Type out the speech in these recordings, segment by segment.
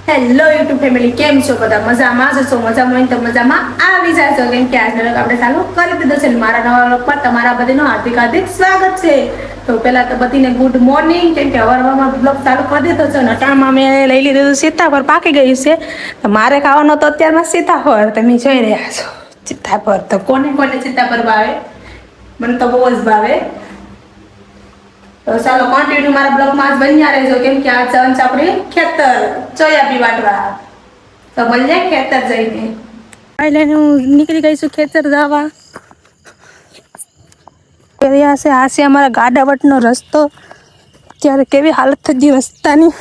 Hello YouTube family, કેમ છો બધા? મજામાં જ છો? મજામાં હોય તો મજામાં આવી જાશો, કેમ કે આજનો વ્લોગ આપણે ચાલુ કરી દીધો છે. મારા નવા વ્લોગમાં તમારા બધાનું હાર્દિક હાર્દિક સ્વાગત છે. તો પહેલા તો બધીને ગુડ મોર્નિંગ, કેમ કે હવારમાં વ્લોગ ચાલુ કરી દીધો છે. અટાણમાં મેં લઈ લીધું સીતાફળ, પાકી ગયું છે. તો મારે ખાવાનો તો અત્યારમાં સીતાફળ તમે જોઈ રહ્યા છો. સીતાફળ તો કોને કોને સીતાફળ ભાવે? મને તો બહુ જ ભાવે. તો ચાલો કન્ટિન્યુ મારા બ્લોગમાં જ બન્યા રહેજો, કેમ કે આ ચંચ આપણે ખેતર સોયાબી વાટવા તો મળીએ ખેતર જઈને. લઈને હું નીકળી ગઈ છું ખેતર જવા. આ છે અમારા ગાડાવટનો રસ્તો. ત્યારે કેવી હાલત થઈ ગઈ રસ્તાની,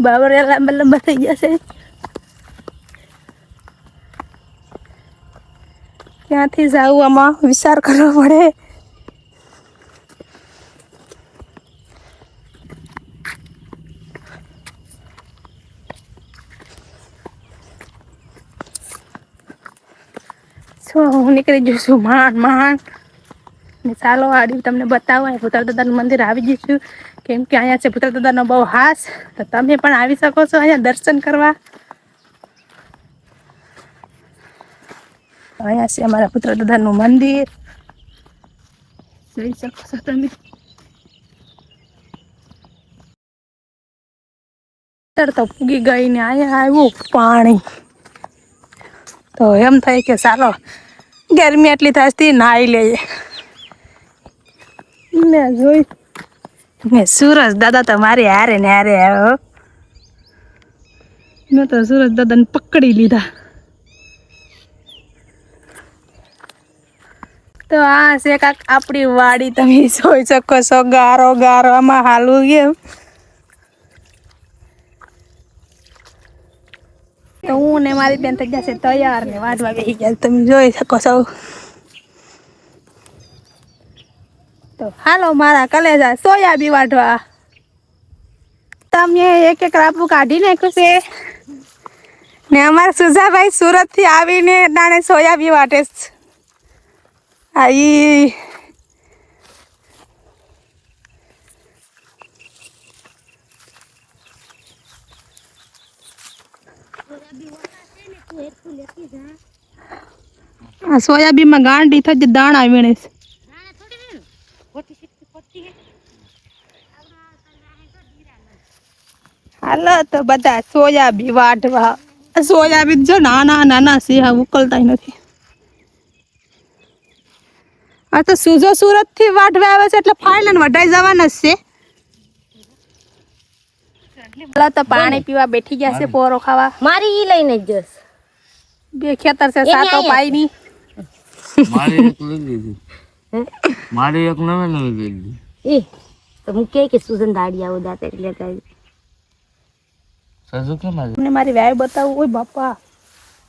બાબરિયા લાંબા લાંબા થઈ ગયા છે. ક્યાંથી જાવું આમાં વિચાર કરવો પડે. હું નીકળી જઈશું માંડ ને. ચાલો આડી તમને બતાવો, ભૂતળ દાદાનું મંદિર આવી જઈશું, કેમ કે અહીંયા છે ભૂતળ દાદાનો બહુ હાસ. તો તમે પણ આવી શકો છો અહીંયા દર્શન કરવા. અહીંયા છે અમારા ભૂતળ દાદાનું મંદિર, જોઈ શકો છો તમે. તો પૂગી ગઈ ને અહીંયા આવ્યું પાણી. તો એમ થાય કે ચાલો ગરમી એટલી થાય નાહી લઈએ ને. જોઈ ને સુરજ દાદા તો મારી હારે ને હારે આવ્યો. મેં તો સુરજ દાદાને પકડી લીધા. તો આ છે કાક આપણી વાડી, તમે જોઈ શકો છો. ગારો ગારો આમાં હાલવું કેમ. તો હું ને મારી બેન થઈ જશે તૈયાર ને વાટવા બેસી ગયા, તમે જોઈ શકો છો. તો હાલો મારા કલેજા સોયાબી વાટવા. તમે એક એક રાપુ કાઢી નાખ્યું છે ને અમારા સુજાભાઈ સુરત થી આવીને દાણે સોયાબી વાટે છે. આઈ આ સોયાબીનમાં ગાંડી થઈ દાણા વીણે છે. હાલો તો બધા સોયાબી વાટવા. સોયાબીન જો નાના નાના છે, ઉકલતા નથી. આ તો સુજો સુરત થી વાટવા આવે છે, એટલે ફાઇલન વઢાઈ જવાના છે. તો પાણી પીવા બેઠી ગયા છે, પોરો ખાવા. મારી ઈ લઈને જ જસ. બે ખેતર છે, સાતો પાઈ ની. મારી એક લઈ લીધી, મારી એક નવી નવી લઈ લીધી. એ તો હું કે સુજન દાડી આવો દાતે એટલે કઈ સજુ કેમ આવી? મને મારી વાય બતાવું. ઓય બાપા,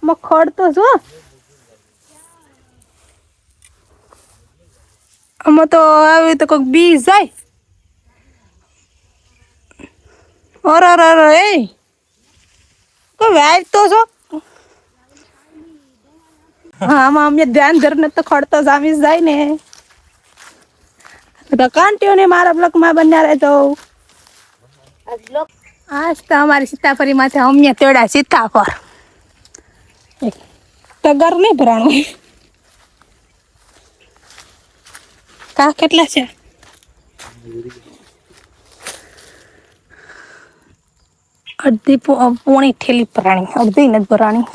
મ ખડ તો જો આમાં તો આવી તો કોઈક બી જાય. અરે એ કોઈ વાય તો જો. હા, આમાં અમને ધ્યાન ધરને તો ખડ તો જામી જાય ને. તો કન્ટિન્યુ મારા બ્લોગમાં બન્યા રહેજો. આજ તો અમારી સીતાફળી માંથી અમને તેડા સીતાફળ. તગર નહીં ભરાણું. કા કેટલા છે? અડધી પોણી ઠેલી ભરાણી, અડધી નથી ભરાણી.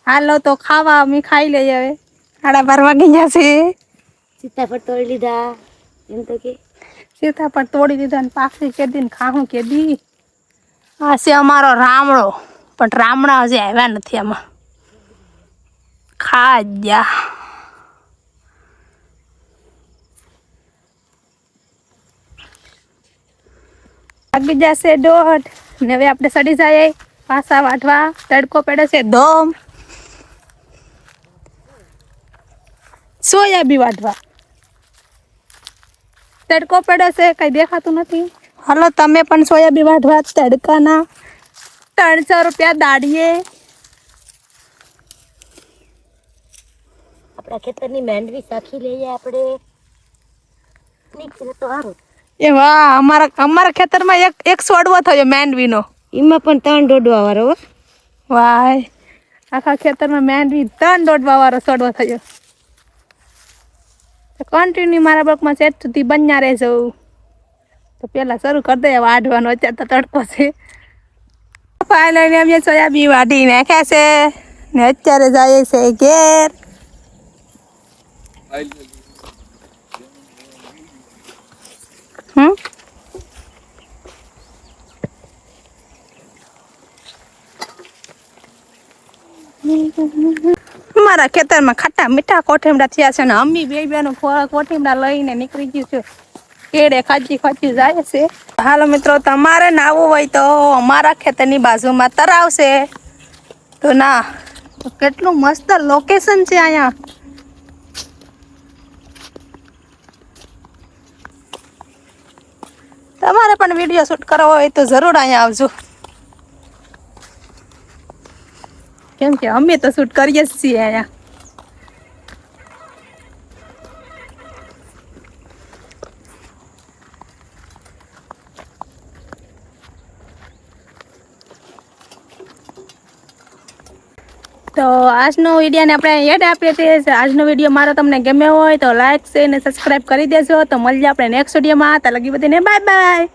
હાલો તો ખાવા અમે ખાઈ લઈએ હવે. 12:30 વાગી ગયા છે. સીતાફળ તોડી લીધા એમ તો કે સીતાફળ તોડી દીધા ને પાકડી કેદી ને ખાવું કેદી. આ છે અમારો રામડો, પણ રામડા હજી આવ્યા નથી આમાં. ખાજા વાગી જશે 1:30 ને. હવે આપણે સડી જાય પાછા વાટવા. તડકો પડે છે ધોમ. સોયાબી વાટવા તડકો પડે છે, કઈ દેખાતું નથી. હાલો તમે પણ સોયાબી વાટવા તડકાના 300 રૂપિયા દાડીએ. આપણા ખેતરની માંડવી સાખી લઈએ આપણે. નીકળે તો સારું. એ વાહ, અમારા ખેતરમાં એક છોડવો થયો માંડવીનો. એમાં પણ 3 દોડવા વાળો હો. વાહ, આખા ખેતરમાં માંડવી 3 દોડવા વાળો છોડવો થયો. કન્ટિન્યુ મારા બ્લોકમાં સેટ સુધી બન્યા રહેજો. તો પેલા શરૂ કરી દઈએ વાઢવાનું. અત્યારે તો તડકો છે. ફાઇનલી અમે સોયાબીન વાઢી નાખ્યા છે ને અત્યારે જાય છે ઘેર. મારા ખેતરમાં ખાટા મીઠા કોઠીમડા થયા છે ને અમ્મી બે બેનું કોઠીમડા લઈને નીકળી ગયું છે. કેડે ખાજી જાય છે. હાલો મિત્રો, તમારે નાવું હોય તો અમારા ખેતરની બાજુમાં તળાવ છે. તો ના, કેટલું મસ્ત લોકેશન છે અહીંયા. તમારે પણ વિડીયો શૂટ કરવો હોય તો જરૂર અહીંયા આવજો. કેમ કે અમે તો શૂટ કરીએ જ છીએ અહીંયા. તો આજનો વિડીયોને આપણે એડ આપીએ છીએ. આજનો વિડીયો મારો તમને ગમ્યો હોય તો લાઈક શેર અને સબસ્ક્રાઈબ કરી દેજો. તો મળીએ આપણે નેક્સ્ટ વિડીયોમાં. ત્યાં લગી બધીને બાય બાય.